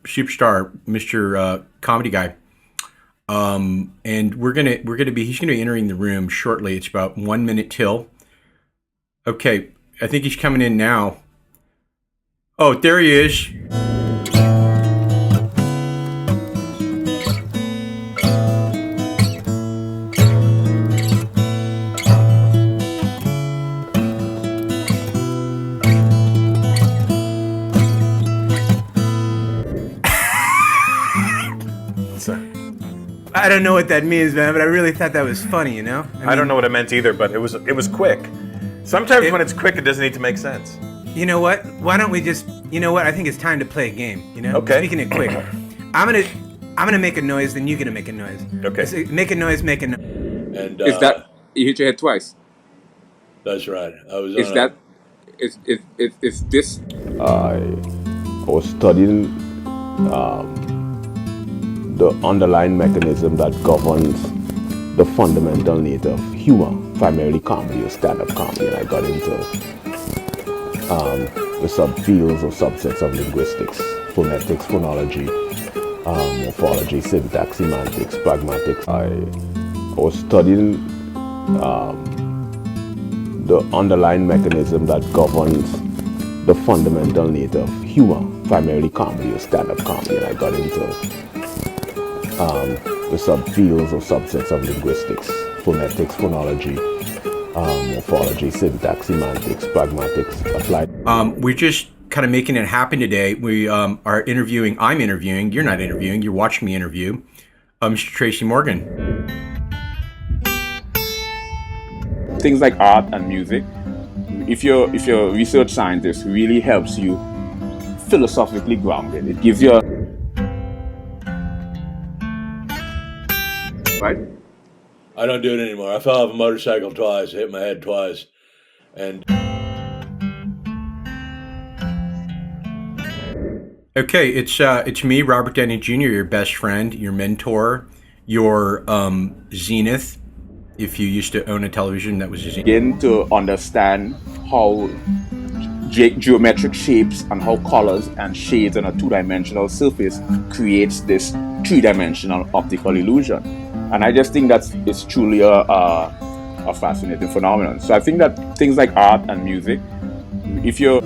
superstar, Mr. Comedy Guy. And he's gonna be entering the room shortly. It's about 1 minute till. Okay, I think he's coming in now. Oh, there he is. I don't know what that means, man, but I really thought that was funny, you know? I don't know what it meant either, but it was quick. Sometimes when it's quick, it doesn't need to make sense. You know what? Why don't we just, you know what? I think it's time to play a game, you know? Okay. Speaking it quick. I'm gonna make a noise, then you're gonna make a noise. Okay. Make a noise, make a noise. And Is that you hit your head twice? That's right. I was. Is that is this? I was studying the underlying mechanism that governs the fundamental nature of humor, primarily comedy or stand-up comedy, and I got into the subfields or subsets of linguistics, phonetics, phonology, morphology, syntax, semantics, pragmatics. I was studying the underlying mechanism that governs the fundamental nature of humor, primarily comedy or stand-up comedy, and I got into the subfields or subsets of linguistics, phonetics, phonology, morphology, syntax, semantics, pragmatics, applied. We're just kind of making it happen today. We are interviewing, I'm interviewing, you're not interviewing, you're watching me interview, Mr. Tracy Morgan. Things like art and music, if you're a research scientist, really helps you philosophically grounded. It gives you right? I don't do it anymore. I fell off a motorcycle twice, hit my head twice, and. Okay, it's me, Robert Downey Jr., your best friend, your mentor, your zenith. If you used to own a television, that was a zenith. Begin to understand how geometric shapes and how colors and shades on a two-dimensional surface creates this three-dimensional optical illusion. And I just think it's truly a fascinating phenomenon. So I think that things like art and music, if you're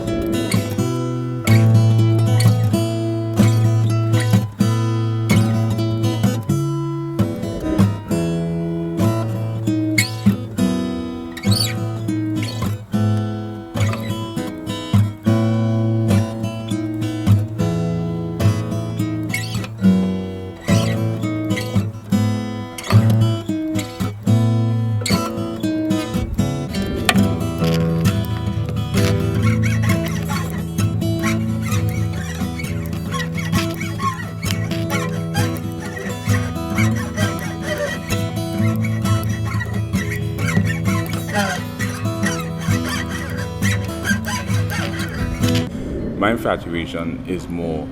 my infatuation is more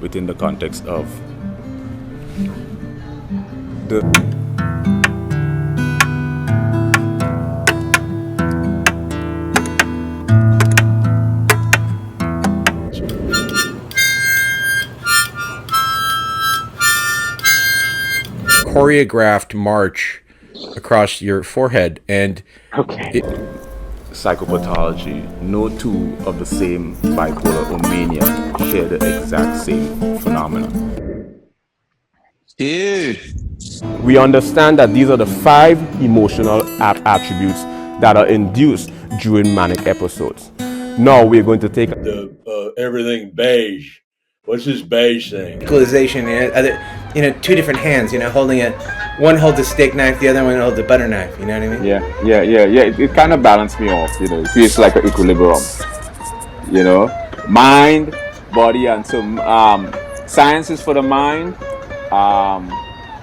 within the context of the choreographed march across your forehead, and Psychopathology, no two of the same bipolar or mania share the exact same phenomenon. Dude. We understand that these are the 5 emotional attributes that are induced during manic episodes. Now we're going to take the everything beige. What's this beige thing? Equalization, two different hands, holding one holds a steak knife, the other one holds a butter knife, you know what I mean? Yeah. It kind of balanced me off, it feels like an equilibrium, mind, body, and so science is for the mind,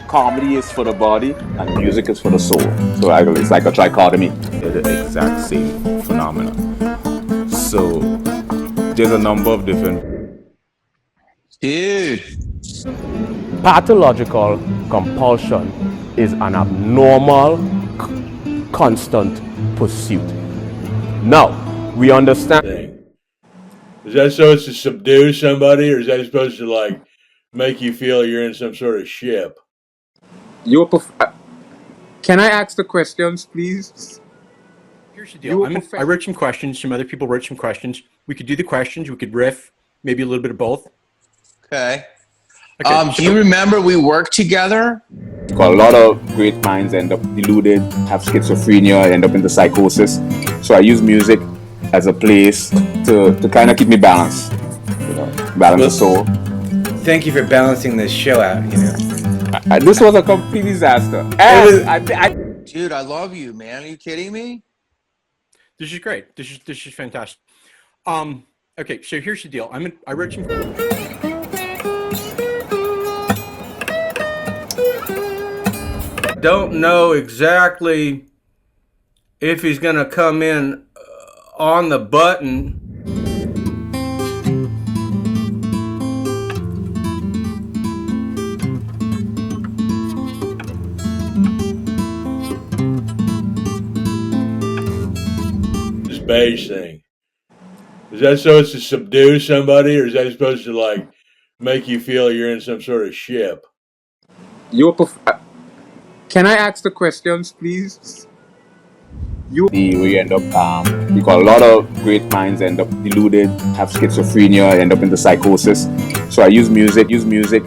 comedy is for the body, and music is for the soul. So it's like a trichotomy. They're the exact same phenomenon. So there's a number of different. Dude. Pathological compulsion is an abnormal, constant pursuit. Now, we understand. Is that supposed to subdue somebody, or is that supposed to like make you feel you're in some sort of ship? Can I ask the questions, please? Here's the deal. I wrote some questions. Some other people wrote some questions. We could do the questions. We could riff, maybe a little bit of both. Okay. Okay. Do you remember we worked together? A lot of great minds end up deluded, have schizophrenia, end up in the psychosis. So I use music as a place to kind of keep me balanced, balance the soul. Thank you for balancing this show out, you know. This was a complete disaster. And Dude, I love you, man. Are you kidding me? This is great. This is fantastic. Okay, so here's the deal. I wrote some. Don't know exactly if he's going to come in on the button. This beige thing. Is that supposed to subdue somebody, or is that supposed to like make you feel you're in some sort of ship? Can I ask the questions, please? We end up because a lot of great minds end up deluded, have schizophrenia, end up in the psychosis. So I use music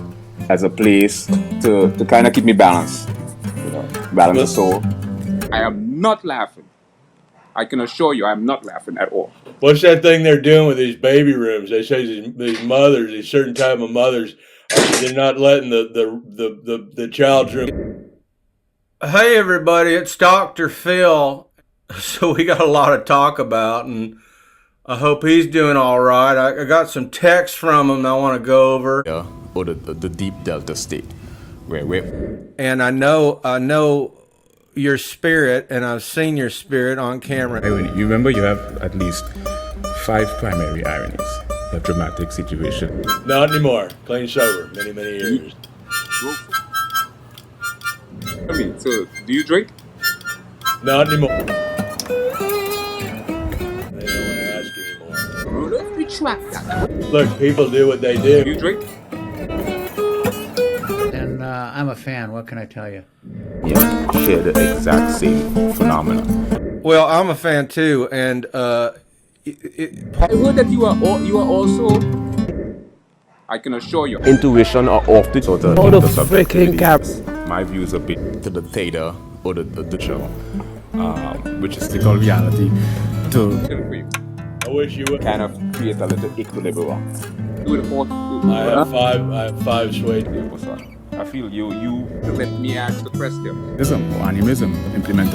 as a place to kind of keep me balanced, balance the soul. I am not laughing. I can assure you, I'm not laughing at all. What's that thing they're doing with these baby rooms? They say these mothers, these certain type of mothers, they're not letting the child's room. Hey everybody, it's Dr. Phil. So we got a lot to talk about, and I hope he's doing all right. I got some text from him I want to go over. Yeah, or the deep delta state, where and I know your spirit, and I've seen your spirit on camera. You remember you have at least 5 primary ironies. You have dramatic situation. Not anymore. Clean sober. Many years. I mean, so do you drink? Not anymore. I don't want to ask anymore. Let's retract that. Look, people do what they do. Do you drink? And I'm a fan. What can I tell you? share the exact same phenomenon. Well, I'm a fan too, and I heard that you are also. I can assure you. Intuition are off the sort of all the freaking caps. My views are big to the theta or the show, which is the reality. I wish you would. Kind of create a little equilibrium. Do it all. I have five suede. I feel you. Let me ask the question. Animism implement